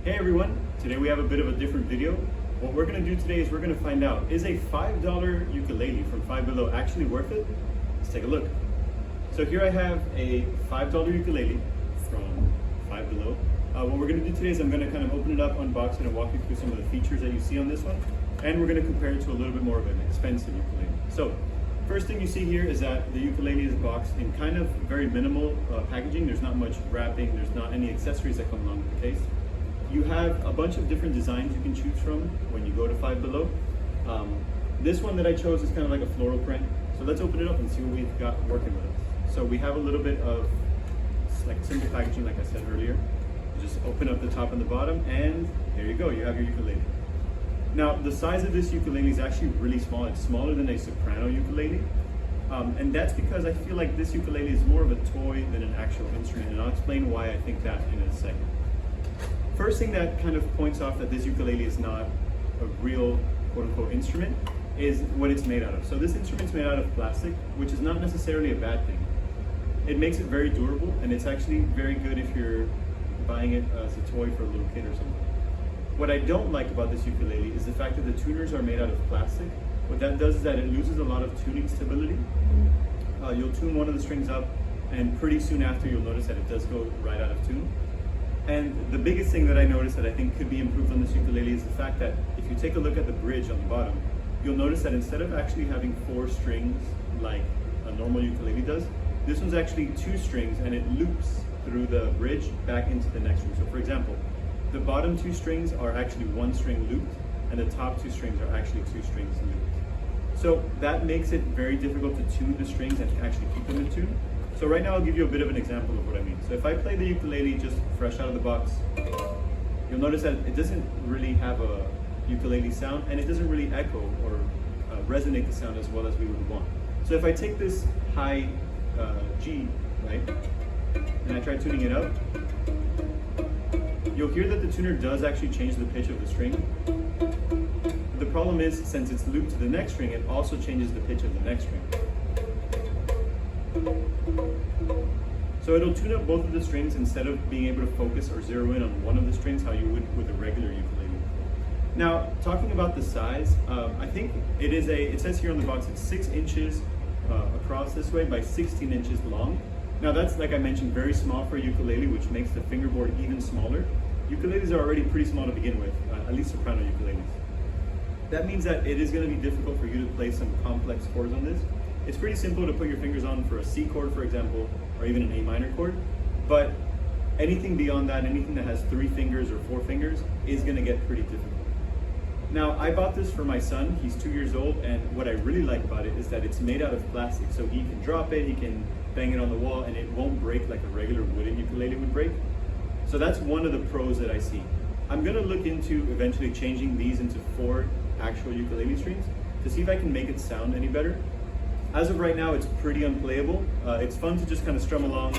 Hey everyone, today we have a bit of a different video. What we're going to do today is we're going to find out, is a $5 ukulele from Five Below actually worth it? Let's take a look. So here I have a $5 ukulele from Five Below. What we're going to do today is I'm going to kind of open it up, unbox it, and walk you through some of the features that you see on this one. And we're going to compare it to a little bit more of an expensive ukulele. So first thing you see here is that the ukulele is boxed in kind of very minimal packaging. There's not much wrapping, there's not any accessories that come along with the case. You have a bunch of different designs you can choose from when you go to Five Below. This one that I chose is kind of like a floral print. So let's open it up and see what we've got working with us. So we have a little bit of like simple packaging, like I said earlier. You just open up the top and the bottom, and there you go, you have your ukulele. Now, the size of this ukulele is actually really small. It's smaller than a soprano ukulele. And that's because I feel like this ukulele is more of a toy than an actual instrument, and I'll explain why I think that in a second. First thing that kind of points off that this ukulele is not a real quote-unquote instrument is what it's made out of. So this instrument's made out of plastic, which is not necessarily a bad thing. It makes it very durable, and it's actually very good if you're buying it as a toy for a little kid or something. What I don't like about this ukulele is the fact that the tuners are made out of plastic. What that does is that it loses a lot of tuning stability. You'll tune one of the strings up, and pretty soon after you'll notice that it does go right out of tune. And the biggest thing that I noticed that I think could be improved on this ukulele is the fact that if you take a look at the bridge on the bottom, you'll notice that instead of actually having 4 strings like a normal ukulele does, this one's actually 2 strings, and it loops through the bridge back into the next string. So for example, the bottom 2 strings are actually 1 string looped, and the top 2 strings are actually 2 strings looped. So that makes it very difficult to tune the strings and actually keep them in tune. So right now I'll give you a bit of an example of what I mean. So if I play the ukulele just fresh out of the box, you'll notice that it doesn't really have a ukulele sound, and it doesn't really echo or resonate the sound as well as we would want. So if I take this high G, right, and I try tuning it up, you'll hear that the tuner does actually change the pitch of the string. The problem is, since it's looped to the next string, it also changes the pitch of the next string. So it'll tune up both of the strings instead of being able to focus or zero in on one of the strings how you would with a regular ukulele. Now, talking about the size, I think it says here on the box it's 6 inches across this way by 16 inches long. Now that's, like I mentioned, very small for a ukulele, which makes the fingerboard even smaller. Ukuleles are already pretty small to begin with, at least soprano ukuleles. That means that it is going to be difficult for you to play some complex chords on this. It's pretty simple to put your fingers on for a C chord, for example, or even an A minor chord, but anything beyond that, anything that has 3 fingers or 4 fingers, is going to get pretty difficult. Now, I bought this for my son. He's 2 years old, and what I really like about it is that it's made out of plastic, so he can drop it, he can bang it on the wall, and it won't break like a regular wooden ukulele would break. So that's one of the pros that I see. I'm going to look into eventually changing these into 4 actual ukulele strings to see if I can make it sound any better. As of right now, it's pretty unplayable. It's fun to just kind of strum along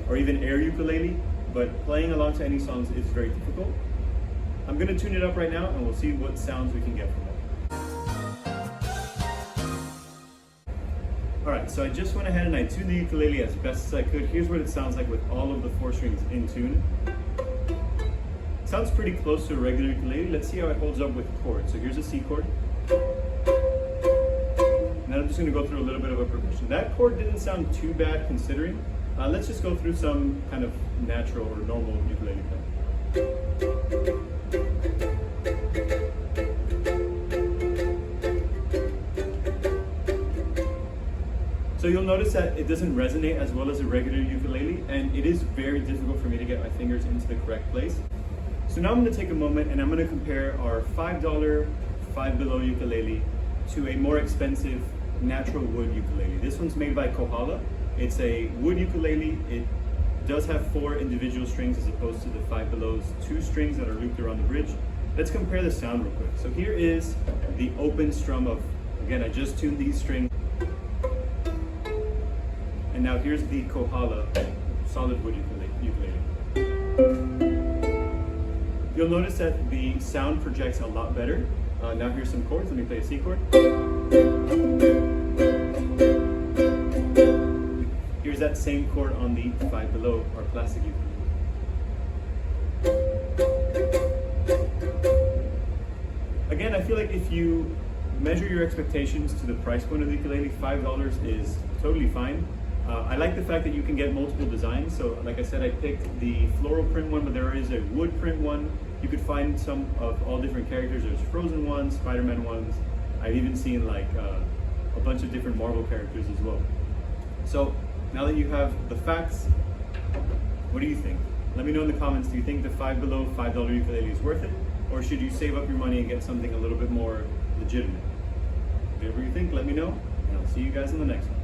or even air ukulele, but playing along to any songs is very difficult. I'm going to tune it up right now, and we'll see what sounds we can get from it. Alright, so I just went ahead and I tuned the ukulele as best as I could. Here's what it sounds like with all of the 4 strings in tune. It sounds pretty close to a regular ukulele. Let's see how it holds up with chords. So here's a C chord. Now I'm just going to go through a little bit of a progression. That chord didn't sound too bad considering. Let's just go through some kind of natural or normal ukulele playing. So you'll notice that it doesn't resonate as well as a regular ukulele, and it is very difficult for me to get my fingers into the correct place. So now I'm going to take a moment and I'm going to compare our $5 Five Below ukulele to a more expensive natural wood ukulele. This one's made by Kohala. It's a wood ukulele. It does have 4 individual strings as opposed to the Five Below's 2 strings that are looped around the bridge. Let's compare the sound real quick. So here is the open strum of, again, I just tuned these strings. And now here's the Kohala solid wood ukulele. You'll notice that the sound projects a lot better. Now here's some chords. Let me play a C chord. Here's that same chord on the Five Below, our classic ukulele. again, I feel like if you measure your expectations to the price point of the ukulele, $5 is totally fine. I like the fact that you can get multiple designs. So like I said, I picked the floral print one, but there is a wood print one. You could find some of all different characters. There's Frozen ones, Spider-Man ones. I've even seen like a bunch of different Marvel characters as well. So now that you have the facts, what do you think? Let me know in the comments, do you think the Five Below $5 ukulele is worth it? Or should you save up your money and get something a little bit more legitimate? Whatever you think, let me know, and I'll see you guys in the next one.